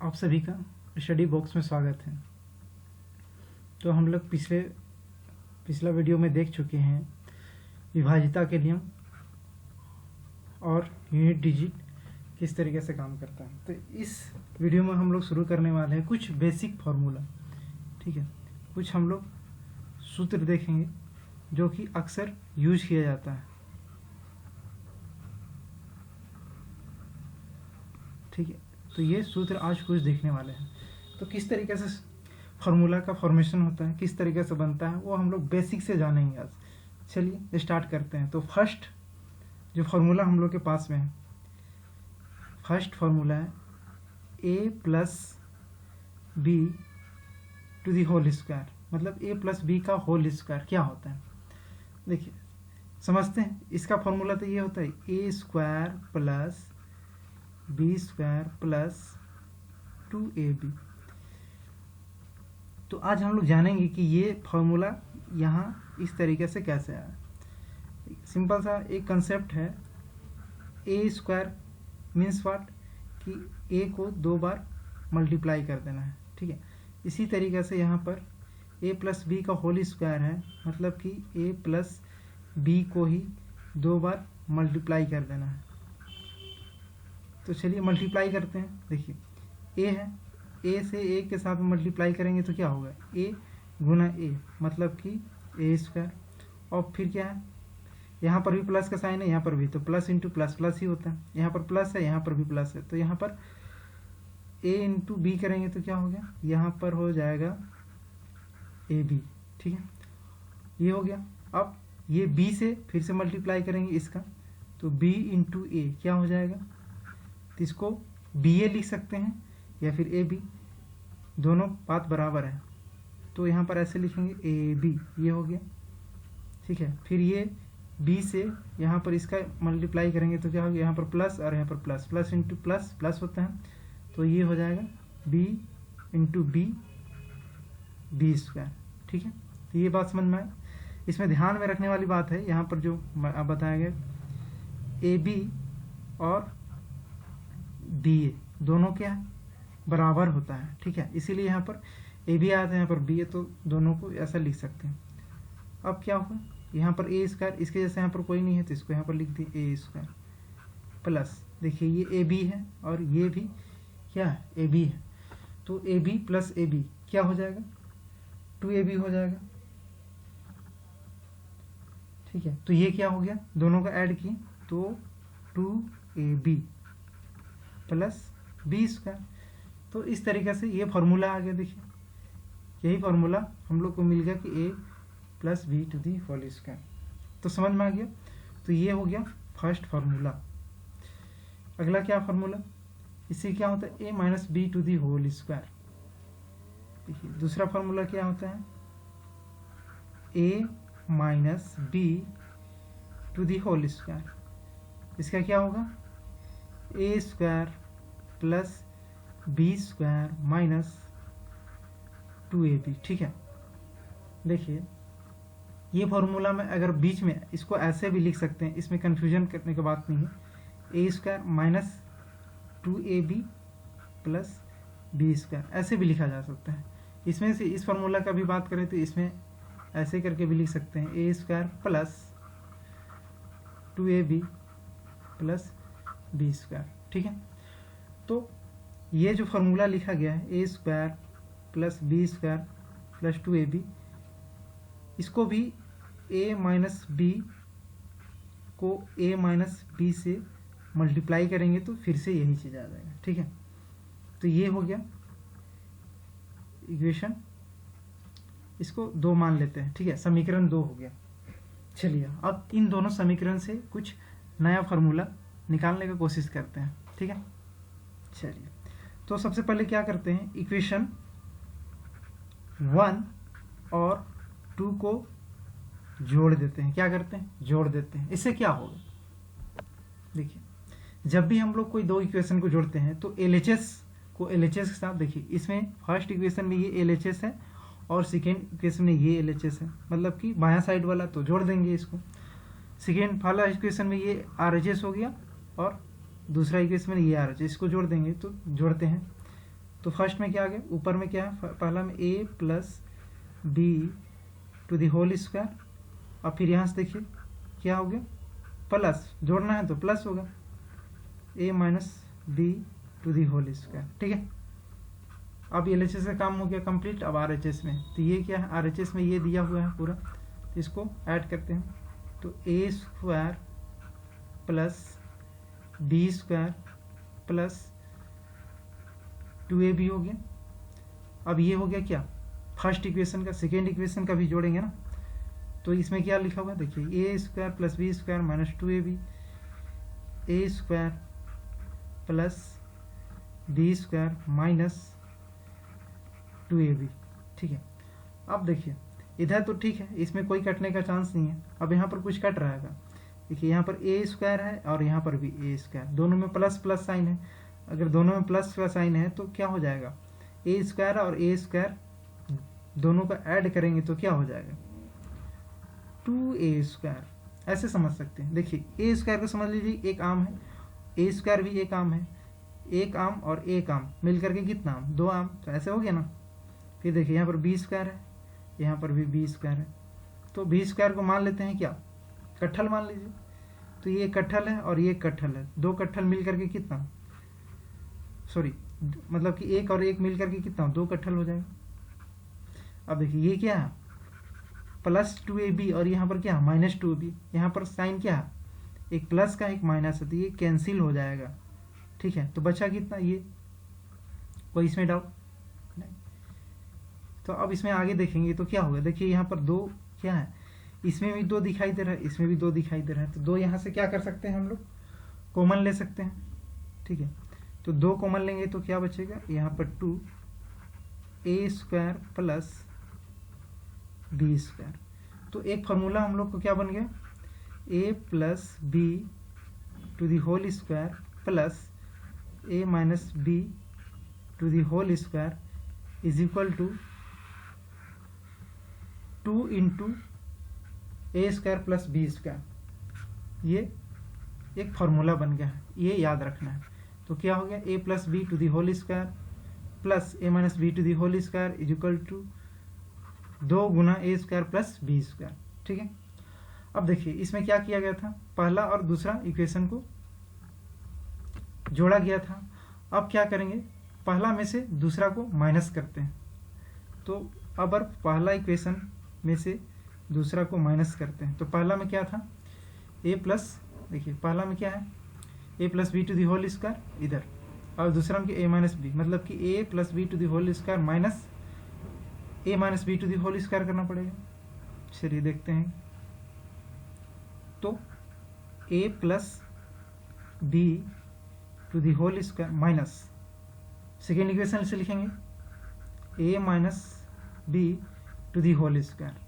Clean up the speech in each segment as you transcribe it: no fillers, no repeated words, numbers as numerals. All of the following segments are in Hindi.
आप सभी का स्टडी बॉक्स में स्वागत है। तो हम लोग पिछला वीडियो में देख चुके हैं विभाज्यता के नियम और यूनिट डिजिट किस तरीके से काम करता है। तो इस वीडियो में हम लोग शुरू करने वाले हैं कुछ बेसिक फार्मूला। ठीक है, कुछ हम लोग सूत्र देखेंगे जो कि अक्सर यूज किया जाता है। ठीक है, तो ये सूत्र आज कुछ देखने वाले हैं। तो किस तरीके से फार्मूला का फॉर्मेशन होता है, किस तरीके से बनता है, वो हम लोग बेसिक से जानेंगे आज। चलिए स्टार्ट करते हैं। तो फर्स्ट जो फार्मूला हम लोग के पास में है, फर्स्ट फार्मूला है a plus B to the whole square. मतलब a प्लस बी का होल स्क्वायर क्या होता है, देखिए समझते हैं। इसका फार्मूला तो ये होता है a square plus B square plus 2ab। तो आज हम लोग जानेंगे कि ये फॉर्मूला यहाँ इस तरीके से कैसे आया। सिंपल सा एक कंसेप्ट है, ए स्क्वायर मीन्स व्हाट, कि ए को 2 बार मल्टीप्लाई कर देना है। ठीक है, इसी तरीके से यहाँ पर ए प्लस बी का होल स्क्वायर है, मतलब कि ए प्लस बी को ही 2 बार मल्टीप्लाई कर देना है। तो चलिए मल्टीप्लाई करते हैं। देखिए ए है, ए से ए के साथ मल्टीप्लाई करेंगे तो क्या होगा, ए गुना ए मतलब कि ए स्क्वायर। और फिर क्या है, यहाँ पर भी प्लस का साइन है, यहाँ पर भी, तो प्लस इंटू प्लस प्लस ही होता है। यहाँ पर प्लस है, यहाँ पर भी प्लस है, तो यहाँ पर ए इंटू बी करेंगे तो क्या हो गया, यहाँ पर हो जाएगा ए बी। ठीक है, ये हो गया। अब ये बी से फिर से मल्टीप्लाई करेंगे इसका, तो बी इंटू ए क्या हो जाएगा, तो इसको बी ए लिख सकते हैं या फिर ए बी, दोनों बात बराबर है। तो यहाँ पर ऐसे लिखेंगे ए बी, ये हो गया। ठीक है, फिर ये बी से यहाँ पर इसका मल्टीप्लाई करेंगे तो क्या होगा, यहाँ पर प्लस और यहाँ पर plus, plus into plus plus होता है, तो ये हो जाएगा B into B B square. ठीक है, तो ये बात समझ में आए। इसमें ध्यान में रखने वाली बात है, यहाँ पर जो बताया गया ए बी और बी ए दोनों क्या बराबर होता है। ठीक है, इसीलिए यहाँ पर ए बी आया था, यहाँ पर बी ए, तो दोनों को ऐसा लिख सकते हैं। अब क्या होगा, यहाँ पर ए स्क्वायर, इसके जैसे यहाँ पर कोई नहीं है तो इसको यहाँ पर लिख दिए ए स्क्वायर प्लस, देखिए ये ए बी है और ये भी क्या है, ए बी है, तो A B plus A B क्या हो जाएगा, 2ab हो जाएगा। ठीक है, तो ये क्या हो गया, दोनों का ऐड किए तो 2ab प्लस बी स्क्वायर। तो इस तरीके से ये फार्मूला आ गया। देखिए यही फार्मूला हम लोग को मिल गया कि A plus B to the whole square. तो समझ में आ गया। तो ये हो गया फर्स्ट फार्मूला। अगला क्या फार्मूला, इससे क्या होता है, A minus B to the whole square. देखिए दूसरा फार्मूला क्या होता है, A minus B to the whole square. इसका क्या होगा, A square plus B square minus 2ab। ठीक है, देखिए ये फॉर्मूला में अगर बीच में इसको ऐसे भी लिख सकते हैं, इसमें कंफ्यूजन करने की बात नहीं है। A square minus 2ab plus B square ऐसे भी लिखा जा सकता है। इसमें से इस फार्मूला का भी बात करें तो इसमें ऐसे करके भी लिख सकते हैं, A square plus 2ab plus B square. ठीक है, तो ये जो फार्मूला लिखा गया है A square plus B square plus 2ab, इसको भी ए माइनस बी को ए माइनस बी से मल्टीप्लाई करेंगे तो फिर से यही चीज़ आ जाएगा। ठीक है, तो ये हो गया इक्वेशन, इसको 2 मान लेते हैं। ठीक है, समीकरण 2 हो गया। चलिए अब इन दोनों समीकरण से कुछ नया फार्मूला निकालने की कोशिश करते हैं। ठीक है, चलिए तो सबसे पहले क्या करते हैं, इक्वेशन 1 और 2 को जोड़ देते हैं। क्या करते हैं, जोड़ देते हैं। इससे क्या होगा, देखिए जब भी हम लोग कोई 2 इक्वेशन को जोड़ते हैं तो LHS को LHS के साथ, देखिए इसमें फर्स्ट इक्वेशन में ये LHS है और सेकेंड इक्वेशन में ये LHS है, मतलब कि बायां साइड वाला तो जोड़ देंगे इसको। सेकेंड वाला इक्वेशन में ये RHS हो गया और दूसरा इक्वेशन में ये RHS, इसको जोड़ देंगे तो जोड़ते हैं तो फर्स्ट में क्या आ गया, ऊपर में क्या है, पहला में a plus B to the whole square, और फिर यहाँ से देखिए क्या हो गया, प्लस, जोड़ना है तो प्लस होगा, a minus B to the whole square. ठीक है, अब LHS का काम हो गया कंप्लीट। अब RHS में, तो ये क्या है, RHS में ये दिया हुआ है पूरा, तो इसको ऐड करते हैं, तो a square plus B square plus 2ab हो गया। अब ये हो गया क्या, फर्स्ट इक्वेशन का, सेकेंड इक्वेशन का भी जोड़ेंगे ना, तो इसमें क्या लिखा हुआ है देखिए, a square plus B square minus 2ab, a square plus B square minus 2ab। ठीक है, अब देखिए इधर तो ठीक है, इसमें कोई कटने का चांस नहीं है। अब यहाँ पर कुछ कट रहा है, देखिए यहाँ पर a स्क्वायर है और यहाँ पर भी a स्क्वायर, दोनों में प्लस प्लस साइन है। अगर दोनों में प्लस का साइन है तो क्या हो जाएगा, a स्क्वायर और a स्क्वायर दोनों का ऐड करेंगे तो क्या हो जाएगा, 2a स्क्वायर, ऐसे समझ सकते हैं। देखिए a स्क्वायर को समझ लीजिए एक आम है, a स्क्वायर भी एक आम है, एक आम और एक आम मिल करके कितना आम, 2 आम, तो ऐसे हो गया ना। फिर देखिए यहाँ पर b स्क्वायर है, यहाँ पर भी b स्क्वायर है, तो b स्क्वायर को मान लेते हैं क्या, कट्ठल मान लीजिए। तो ये कट्ठल है और ये कट्ठल है, 2 कट्ठल मिल करके कितना, सॉरी मतलब कि एक और एक मिल करके कितना, 2 कट्ठल हो जाएगा। अब देखिए ये क्या है, प्लस 2ab और यहाँ पर क्या है, माइनस 2ab, यहाँ पर साइन क्या है, एक प्लस का एक माइनस है, तो ये कैंसिल हो जाएगा। ठीक है, तो बचा कितना ये, कोई इसमें डाउट नहीं। तो अब इसमें आगे देखेंगे तो क्या होगा, देखिए यहाँ पर 2 क्या है, इसमें भी 2 दिखाई दे रहा है, इसमें भी 2 दिखाई दे रहा है, तो 2 यहाँ से क्या कर सकते हैं हम लोग, कॉमन ले सकते हैं। ठीक है, तो 2 कॉमन लेंगे तो क्या बचेगा, यहाँ पर 2a square plus B square. तो एक फार्मूला हम लोग को क्या बन गया, a plus B to the whole square plus a minus B to the whole square is equal to 2 into a square plus B square. ये एक फार्मूला बन गया है, ये याद रखना है। तो क्या हो गया, a plus B to the whole square plus a minus B to the whole square is equal to 2 गुना a square plus B square. ठीक है, अब देखिए इसमें क्या किया गया था, पहला और दूसरा इक्वेशन को जोड़ा गया था। अब क्या करेंगे, पहला में से दूसरा को माइनस करते हैं। तो अब पहला इक्वेशन में से दूसरा को माइनस करते हैं, तो पहला में क्या था, a प्लस, देखिए पहला में क्या है, a plus B to the whole square इधर, और दूसरा में a माइनस बी, मतलब कि a plus B to the whole square minus a minus B to the whole square करना पड़ेगा। चलिए देखते हैं, तो a plus B to the whole square minus, second equation से लिखेंगे a minus B to the whole square.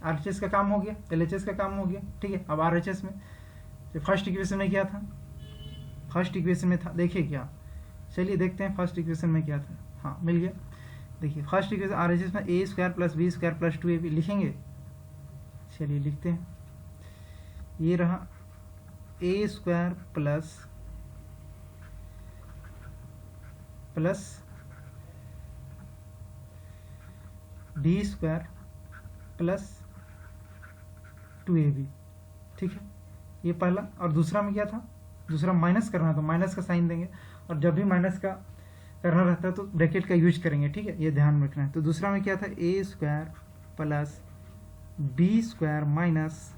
RHS का काम हो गया, LHS का काम हो गया। ठीक है, अब RHS में जो फर्स्ट इक्वेशन में क्या था, फर्स्ट इक्वेशन में था, देखिए क्या, चलिए देखते हैं फर्स्ट इक्वेशन में क्या था। हाँ मिल गया, देखिए फर्स्ट इक्वेशन RHS में a square plus B square plus 2ab लिखेंगे। चलिए लिखते हैं, ये रहा a square plus B square plus 2ab। ठीक है, ये पहला। और दूसरा में क्या था, दूसरा माइनस करना, तो माइनस का साइन देंगे, और जब भी माइनस का करना रहता है तो ब्रैकेट का यूज करेंगे। ठीक है, ये ध्यान में रखना है। तो दूसरा में क्या था, a square plus B square minus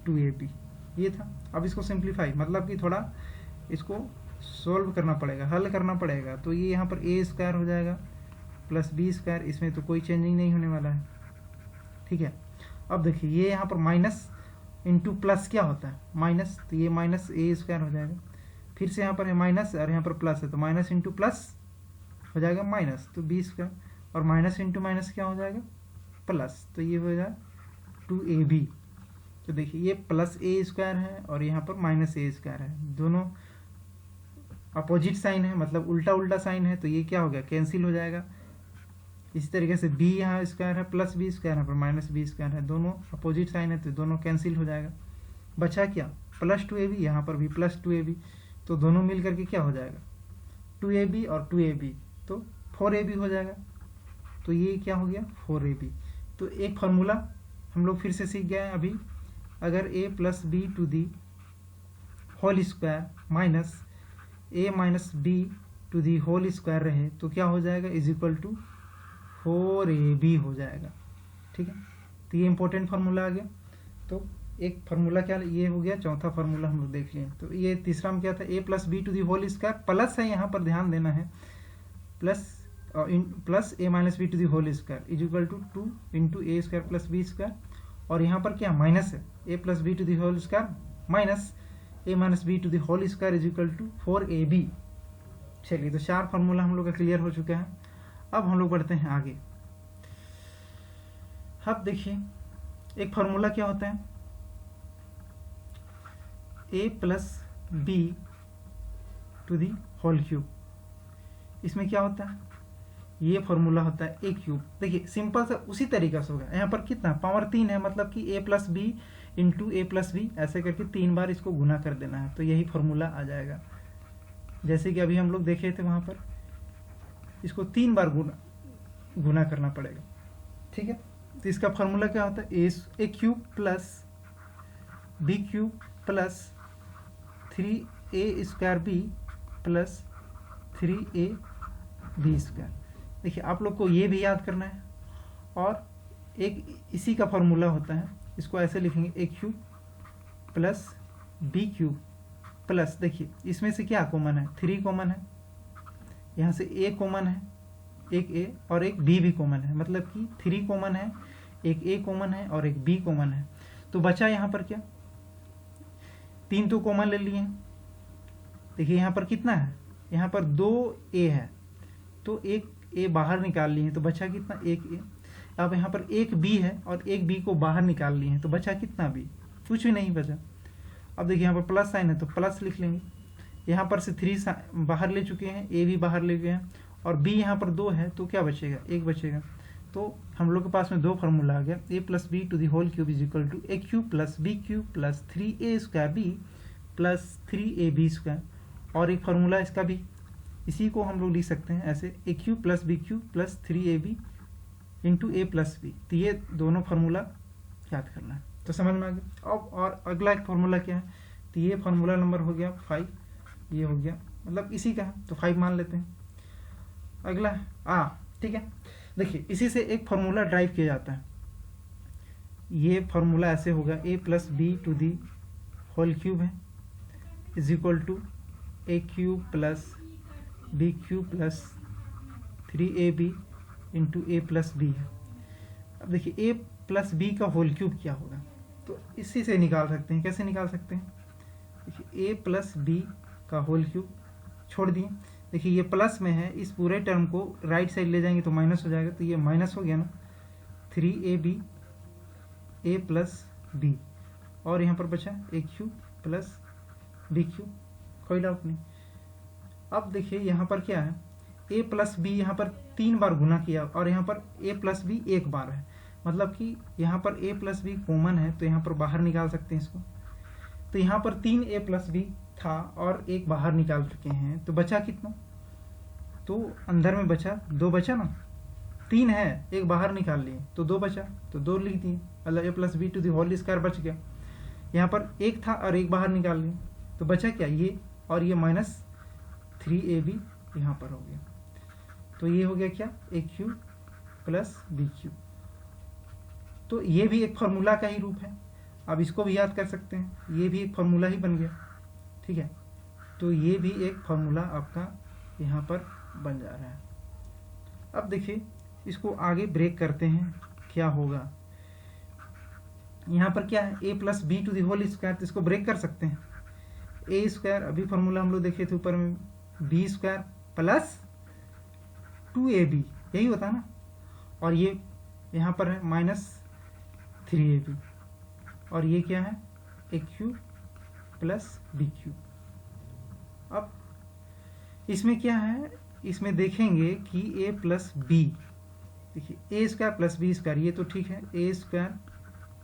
2ab, ये था। अब इसको सिंप्लीफाई, मतलब कि थोड़ा इसको सोल्व करना पड़ेगा, हल करना पड़ेगा। तो ये यहाँ पर a स्क्वायर हो जाएगा प्लस बी स्क्वायर, इसमें तो कोई चेंजिंग नहीं होने वाला है। ठीक है, अब देखिए ये यहाँ पर माइनस इंटू प्लस क्या होता है, माइनस, तो ये माइनस a स्क्वायर हो जाएगा। फिर से यहाँ पर है माइनस और यहाँ पर प्लस है, तो माइनस इंटू प्लस हो जाएगा माइनस, तो बी स्क्वायर, और माइनस इंटू माइनस क्या हो जाएगा, प्लस, तो ये हो जाएगा 2ab। तो देखिए ये प्लस a स्क्वायर है और यहाँ पर माइनस a स्क्वायर है, दोनों अपोजिट साइन है, मतलब उल्टा उल्टा साइन है, तो ये क्या हो गया, कैंसिल हो जाएगा। इसी तरीके से b यहाँ स्क्वायर है प्लस बी स्क्वायर है पर माइनस बी स्क्वायर है, दोनों अपोजिट साइन है, तो दोनों कैंसिल हो जाएगा। बचा क्या, प्लस 2ab, यहाँ पर भी प्लस 2ab, तो दोनों मिल करके क्या हो जाएगा, 2ab और 2ab, तो 4ab हो जाएगा। तो ये क्या हो गया 4ab। तो एक फार्मूला हम लोग फिर से सीख गए हैं अभी, अगर a plus B to the whole square minus a minus B to the whole square रहे तो क्या हो जाएगा, इज इक्वल टू 4ab हो जाएगा। ठीक है, तो ये इंपॉर्टेंट फार्मूला आ गया। तो एक फार्मूला क्या ये हो गया, चौथा फार्मूला हम लोग देख लिए। तो ये तीसरा में क्या था, a plus B to the whole square, plus है यहाँ पर ध्यान देना है, plus a minus B to the whole square is equal to 2 into A square plus B square, और यहाँ पर क्या माइनस है, a plus B to the whole square minus a minus B to the whole square is equal to 4ab। चलिए, तो 4 फार्मूला हम लोग का क्लियर हो चुका है। अब हम लोग बढ़ते हैं आगे। अब देखिए एक फार्मूला क्या होता है, a plus B to the whole cube, इसमें क्या होता है, ये फार्मूला होता है a क्यूब। देखिए सिंपल सा उसी तरीका से होगा, यहाँ पर कितना पावर 3 है, मतलब कि a plus B into A plus B, ऐसे करके 3 बार इसको गुना कर देना है, तो यही फार्मूला आ जाएगा। जैसे कि अभी हम लोग देखे थे वहाँ पर, इसको 3 बार गुना करना पड़ेगा। ठीक है, तो इसका फार्मूला क्या होता है, A cube plus B cube plus 3a square B plus 3ab square. देखिए आप लोग को ये भी याद करना है, और एक इसी का फार्मूला होता है, इसको ऐसे लिखेंगे, A cube plus B cube plus, देखिए इसमें से क्या कॉमन है, 3 कॉमन है, यहाँ से a कॉमन है, एक a और एक b भी कॉमन है, मतलब कि 3 कॉमन है, एक a कॉमन है और एक b कॉमन है। तो बचा यहाँ पर क्या, 3 तो कॉमन ले लिए। देखिए यहाँ पर कितना है, यहाँ पर 2a है, तो एक a बाहर निकाल लिए, तो बचा कितना, एक a। अब यहाँ पर एक b है और एक b को बाहर निकाल लिए, तो बचा कितना b, कुछ भी नहीं बचा। अब देखिए यहाँ पर प्लस साइन है तो प्लस लिख लेंगे, यहाँ पर से 3 बाहर ले चुके हैं, a भी बाहर ले गए हैं, और b यहाँ पर 2 है, तो क्या बचेगा, 1 बचेगा। तो हम लोग के पास में 2 फार्मूला आ गया, a plus B to the whole cube is equal to A cube plus B cube plus 3a square B plus 3ab square. और एक फार्मूला इसका भी, इसी को हम लोग लिख सकते हैं ऐसे, A cube plus B cube plus 3ab into A plus B. तो ये दोनों फार्मूला याद करना है, तो समझ में आ गया। अब और अगला एक फार्मूला क्या है, तो ये फार्मूला नंबर हो गया 5, ये हो गया मतलब इसी का है, तो 5 मान लेते हैं। अगला ठीक है, देखिए इसी से एक फार्मूला ड्राइव किया जाता है। ये फार्मूला ऐसे होगा, a plus B to the whole cube है is equal to A cube plus B cube plus 3ab into A plus B है। अब देखिए a प्लस बी का होल क्यूब क्या होगा, तो इसी से निकाल सकते हैं। कैसे निकाल सकते हैं, देखिए a प्लस बी का होल क्यूब छोड़ दिए, देखिए ये प्लस में है, इस पूरे टर्म को राइट साइड ले जाएंगे तो माइनस हो जाएगा, तो ये माइनस हो गया ना, 3ab a प्लस बी, और यहाँ पर बचा ए क्यूब प्लस बी क्यूब, कोई डाउट नहीं। अब देखिए यहाँ पर क्या है, a प्लस बी यहाँ पर 3 बार गुना किया, और यहाँ पर a प्लस बी 1 बार है, मतलब कि यहाँ पर a प्लस बी कॉमन है, तो यहाँ पर बाहर निकाल सकते हैं इसको। तो यहाँ पर 3a प्लस बी था और 1 बाहर निकाल चुके हैं, तो बचा कितना, तो अंदर में बचा 2 बचा ना, 3 है, 1 बाहर निकाल लिए तो 2 बचा, तो 2 लिख दिए, मतलब a plus B to the whole square बच गया। यहाँ पर 1 था और 1 बाहर निकाल लिए, तो बचा क्या, ये और ये माइनस 3ab यहाँ पर हो गया, तो ये हो गया क्या, ए क्यूब प्लस बी क्यूब। तो ये भी एक फार्मूला का ही रूप है, अब इसको भी याद कर सकते हैं, ये भी एक फार्मूला ही बन गया। ठीक है, तो ये भी एक फार्मूला आपका यहाँ पर बन जा रहा है। अब देखिए इसको आगे ब्रेक करते हैं, क्या होगा, यहाँ पर क्या है, a plus B to the whole square, तो इसको ब्रेक कर सकते हैं, ए स्क्वायर, अभी फार्मूला हम लोग देखे थे ऊपर में, बी स्क्वायर प्लस 2ab, यही होता है ना, और ये यहाँ पर है माइनस 3ab, और ये क्या है, A cube plus B cube. अब इसमें क्या है, इसमें देखेंगे कि a प्लस बी, देखिए ए स्क्वायर प्लस बी स्क्वायर, ये तो ठीक है, A square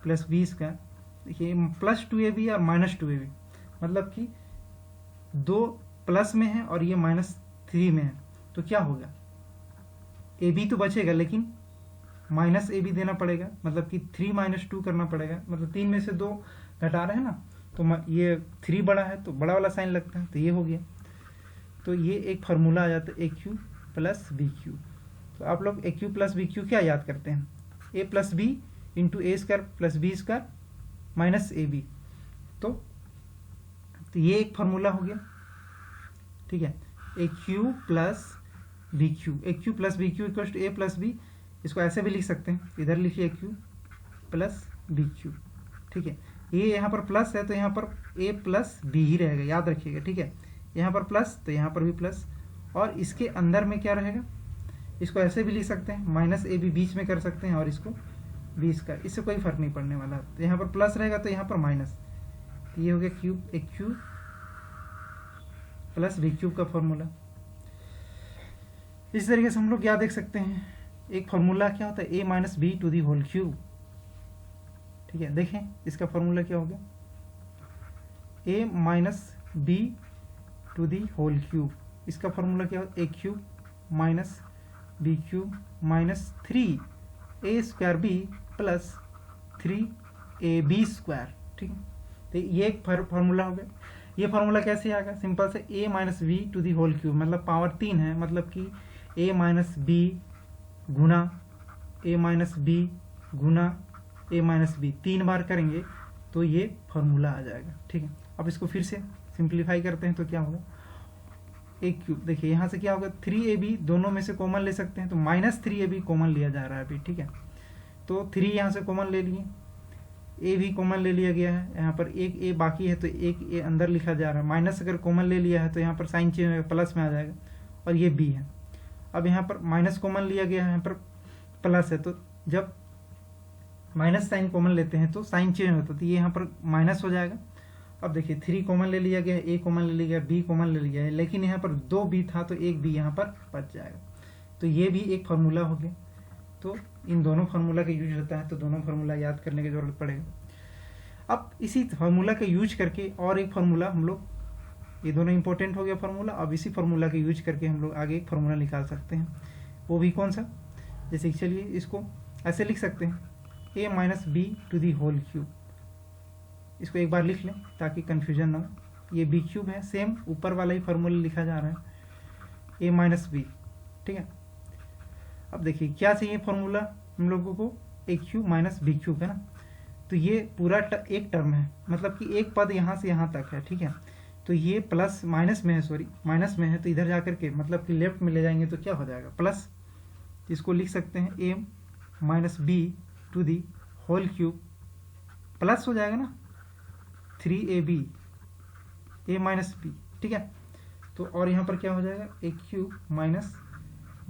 plus B square, देखिए प्लस 2ab और माइनस 2ab, मतलब कि 2 प्लस में है और ये माइनस 3 में है तो क्या होगा, ए बी तो बचेगा लेकिन माइनस ए बी देना पड़ेगा, मतलब कि 3 - 2 करना पड़ेगा, मतलब 3 में से 2 घटा रहे हैं ना, तो ये 3 बड़ा है तो बड़ा वाला साइन लगता है, तो ये हो गया। तो ये एक फार्मूला आ जाता है A cube plus B cube. तो आप लोग A cube plus B cube क्या याद करते हैं, A plus B into A square plus B square minus A B. तो ये एक फार्मूला हो गया, ठीक है, A cube plus B cube, A cube plus B cube equal to A plus B. इसको ऐसे भी लिख सकते हैं, इधर लिखिए A cube plus B cube, ठीक है। ये यहाँ पर प्लस है तो यहाँ पर ए प्लस बी ही रहेगा, याद रखिएगा, ठीक है। यहाँ पर प्लस तो यहाँ पर भी प्लस, और इसके अंदर में क्या रहेगा, इसको ऐसे भी लिख सकते हैं, माइनस ए बी बीच में कर सकते हैं, और इसको बी स्क्वायर, इससे कोई फर्क नहीं पड़ने वाला। तो यहाँ पर प्लस रहेगा तो यहाँ पर माइनस, तो ये हो गया क्यूब, ए क्यूब प्लस बी क्यूब का फॉर्मूला। इस तरीके से हम लोग क्या देख सकते हैं, एक फॉर्मूला क्या होता है, A minus B to the whole cube, ठीक है। देखें इसका फॉर्मूला क्या हो गया, A minus B to the whole cube, इसका फॉर्मूला क्या हो, A cube minus B cube minus 3 A square B plus 3 A B square, ठीक है। तो ये एक फार्मूला हो गया। ये फार्मूला कैसे आएगा, सिंपल से A minus B to the whole cube, मतलब पावर 3 है, मतलब कि ए माइनस बी गुना ए माइनस बी गुना ए माइनस बी, 3 बार करेंगे तो ये फार्मूला आ जाएगा, ठीक है। अब इसको फिर से सिंप्लीफाई करते हैं तो क्या होगा, ए क्यूब, देखिए यहाँ से क्या होगा, 3ab दोनों में से कॉमन ले सकते हैं, तो माइनस 3ab कॉमन लिया जा रहा है अभी, ठीक है। तो 3 यहाँ से कॉमन ले लिए, ए भी कॉमन ले लिया गया है, यहाँ पर एक ए बाकी है तो एक ए अंदर लिखा जा रहा है, माइनस अगर कॉमन ले लिया है तो यहाँ पर साइन चेंज होगा, प्लस में आ जाएगा, और ये बी है। अब यहाँ पर माइनस कॉमन लिया गया है, यहाँ पर प्लस है, तो जब माइनस साइन कॉमन लेते हैं तो साइन चेंज होता है, तो ये यहाँ पर माइनस हो जाएगा। अब देखिए 3 कॉमन ले लिया गया है, ए कॉमन ले लिया गया, बी कॉमन ले लिया है, लेकिन यहाँ पर 2 बी था तो एक बी यहाँ पर बच जाएगा, तो ये भी एक फार्मूला हो गया। तो इन दोनों फार्मूला का यूज होता है, तो दोनों फार्मूला याद करने की जरूरत पड़ेगा। अब इसी फार्मूला का यूज करके और एक फार्मूला हम लोग, ये दोनों इंपॉर्टेंट हो गया फार्मूला, अब इसी फार्मूला का यूज करके हम लोग आगे एक फार्मूला निकाल सकते हैं। वो भी कौन सा, जैसे चलिए इसको ऐसे लिख सकते हैं, A minus B to the whole cube, इसको एक बार लिख लें ताकि कन्फ्यूजन ना हो। ये बी क्यूब है, सेम ऊपर वाला ही फार्मूला लिखा जा रहा है, ए माइनस बी, ठीक है। अब देखिए क्या चाहिए फार्मूला हम लोगों को, ए क्यूब माइनस बी क्यूब है ना, तो ये पूरा एक टर्म है, मतलब कि एक पद यहाँ से यहाँ तक है, ठीक है। तो ये प्लस माइनस में है, सॉरी माइनस में है, तो इधर जाकर के मतलब कि लेफ्ट में ले जाएंगे तो क्या हो जाएगा, प्लस। इसको लिख सकते हैं A minus B to the whole cube, plus हो जाएगा ना 3ab ए माइनस बी, ठीक है। तो और यहाँ पर क्या हो जाएगा, A cube minus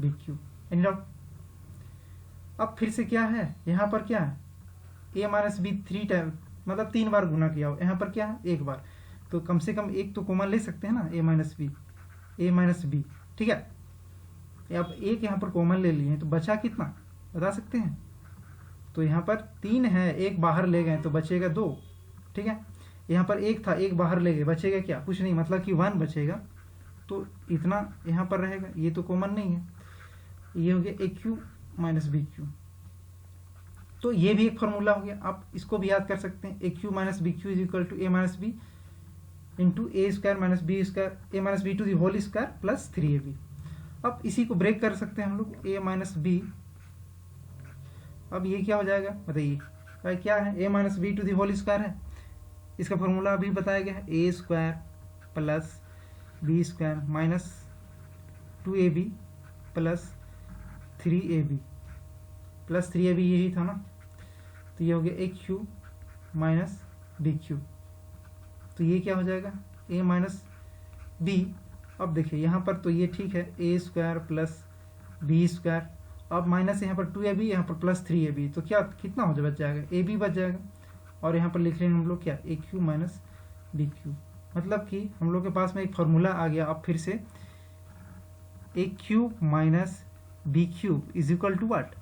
B cube, any doubt. अब फिर से क्या है, यहाँ पर क्या है, ए माइनस बी 3 टाइम, मतलब 3 बार गुना किया हो, यहाँ पर क्या है, एक बार, तो कम से कम एक तो कॉमन ले सकते हैं ना, ए माइनस बी, ठीक है। अब एक यहाँ पर कॉमन ले लिए तो बचा कितना बता सकते हैं, तो यहाँ पर 3 है, एक बाहर ले गए तो बचेगा 2, ठीक है। यहाँ पर एक था, एक बाहर ले गए, बचेगा क्या, कुछ नहीं, मतलब कि 1 बचेगा, तो इतना यहाँ पर रहेगा, ये तो कॉमन नहीं है, ये हो गया A cube minus B cube. तो ये भी एक फार्मूला हो गया। आप इसको भी याद कर सकते हैं, A cube minus B cube is equal to A minus B into A square minus B square, A minus B to the whole square plus 3ab। अब इसी को ब्रेक कर सकते हैं हम लोग, ए माइनस बी, अब ये क्या हो जाएगा बताइए, भाई क्या है, A minus B to the whole square है, इसका फॉर्मूला अभी बताया गया है, A square plus B square minus 2ab plus 3ab plus 3ab, यही था ना, तो ये हो गया A cube minus B cube, तो ये क्या हो जाएगा, ए माइनस बी। अब देखिए यहाँ पर तो ये ठीक है, A square plus B square, अब माइनस यहाँ पर 2ab, यहाँ पर प्लस 3ab, तो क्या कितना हो जाए, बच जाएगा, ए बी बच जाएगा, और यहाँ पर लिख लेंगे हम लोग क्या, ए क्यू माइनस बी क्यू, मतलब कि हम लोग के पास में एक फार्मूला आ गया। अब फिर से A cube minus B cube is equal to what,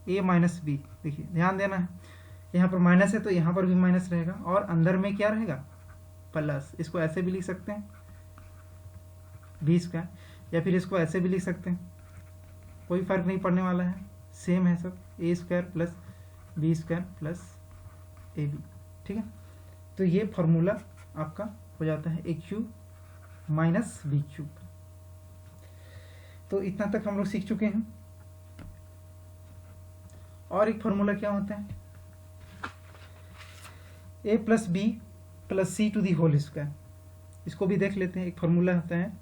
A minus B. देखिए ध्यान देना है, यहाँ पर माइनस है तो यहाँ पर भी माइनस रहेगा, और अंदर में क्या रहेगा, प्लस। इसको ऐसे भी लिख सकते हैं बी स्क्वायर, या फिर इसको ऐसे भी लिख सकते हैं, कोई फ़र्क नहीं पड़ने वाला है, सेम है सब, A square plus B square plus A B. ठीक है, तो ये फॉर्मूला आपका हो जाता है A cube minus B cube. तो इतना तक हम लोग सीख चुके हैं। और एक फॉर्मूला क्या होता है, A plus B plus C to the whole square, इसको भी देख लेते हैं। एक फॉर्मूला होता है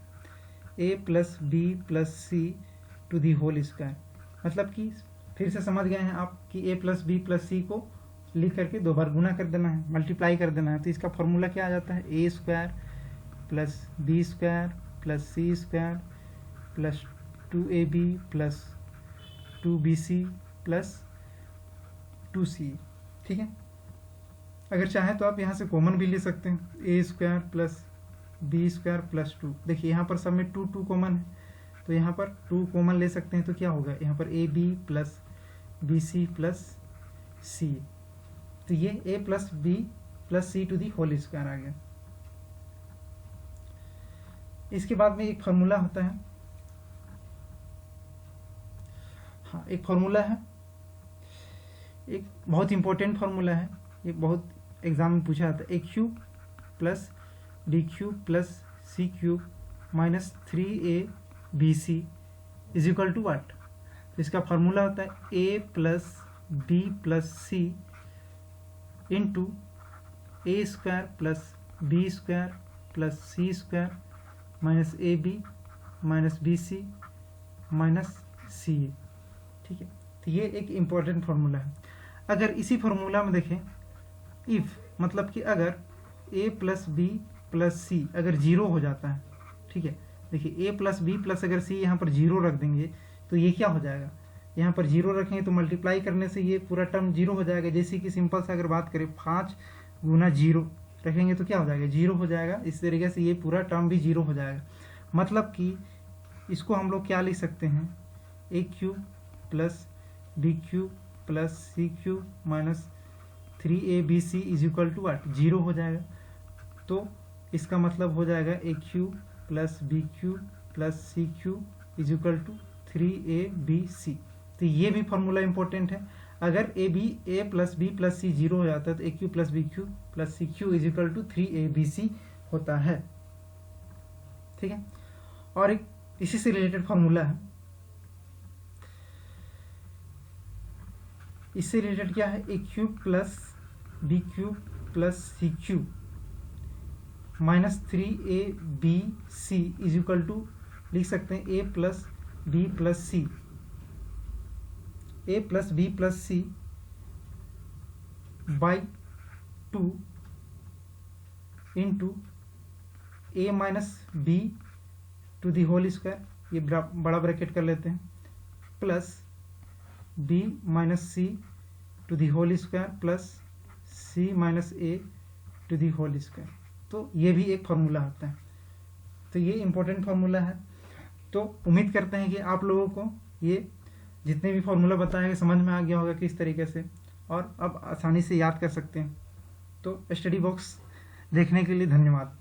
A plus B plus C to the whole square, मतलब कि फिर से समझ गए हैं आप कि A plus B plus C को लिख करके 2 बार गुना कर देना है, मल्टीप्लाई कर देना है। तो इसका फॉर्मूला क्या आ जाता है, A square plus B square plus C square plus 2ab plus 2bc plus 2c। ठीक है, अगर चाहें तो आप यहाँ से कॉमन भी ले सकते हैं, A square plus B square plus 2। देखिए यहाँ पर सब में 2 कॉमन है, तो यहाँ पर 2 कॉमन ले सकते हैं, तो क्या होगा यहाँ पर A B plus B C plus C. तो ये A plus B plus C to the whole square आ गया। इसके बाद में एक फॉर्मूला होता है, हाँ एक फॉर्मूला है, एक बहुत इंपॉर्टेंट फॉर्मूला है, ये बहुत एग्जाम में पूछा जाता है, A cube plus B cube plus C cube minus 3abc is equal to what. इसका फॉर्मूला होता है A plus B plus C into A square plus B square plus C square minus A B minus B C minus C A. ठीक है, तो ये एक इम्पॉर्टेंट फार्मूला है। अगर इसी फार्मूला में देखें, इफ़ मतलब कि अगर ए प्लस बी प्लस सी अगर 0 हो जाता है, ठीक है, देखिए ए प्लस बी प्लस अगर सी यहाँ पर 0 रख देंगे तो ये क्या हो जाएगा, यहाँ पर 0 रखेंगे तो मल्टीप्लाई करने से ये पूरा टर्म 0 हो जाएगा। जैसे कि सिंपल सा अगर बात करें 5 गुना 0 रखेंगे तो क्या हो जाएगा, 0 हो जाएगा। इस तरीके से ये पूरा टर्म भी 0 हो जाएगा। मतलब कि इसको हम लोग क्या लिख सकते हैं, A cube plus B cube plus C cube minus 3abc is equal to what, 0 हो जाएगा। तो इसका मतलब हो जाएगा A cube plus B cube plus C cube is equal to 3abc। तो ये भी फॉर्मूला इंपॉर्टेंट है। अगर A plus B plus C 0 हो जाता है तो A cube plus B cube plus C cube is equal to 3abc होता है। ठीक है, और एक इसी से रिलेटेड फॉर्मूला है, इससे रिलेटेड क्या है, A cube plus B cube plus C cube minus 3abc is equal to लिख सकते हैं A plus B plus C, A plus B plus C by 2 into A minus B to the whole square, ये बड़ा ब्रैकेट कर लेते हैं, plus B minus C to the whole square plus C minus A to the whole square. तो ये भी एक फार्मूला होता है। तो ये इंपॉर्टेंट फार्मूला है। तो उम्मीद करते हैं कि आप लोगों को ये जितने भी फार्मूला बताए समझ में आ गया होगा किस तरीके से, और अब आसानी से याद कर सकते हैं। तो स्टडी बॉक्स देखने के लिए धन्यवाद।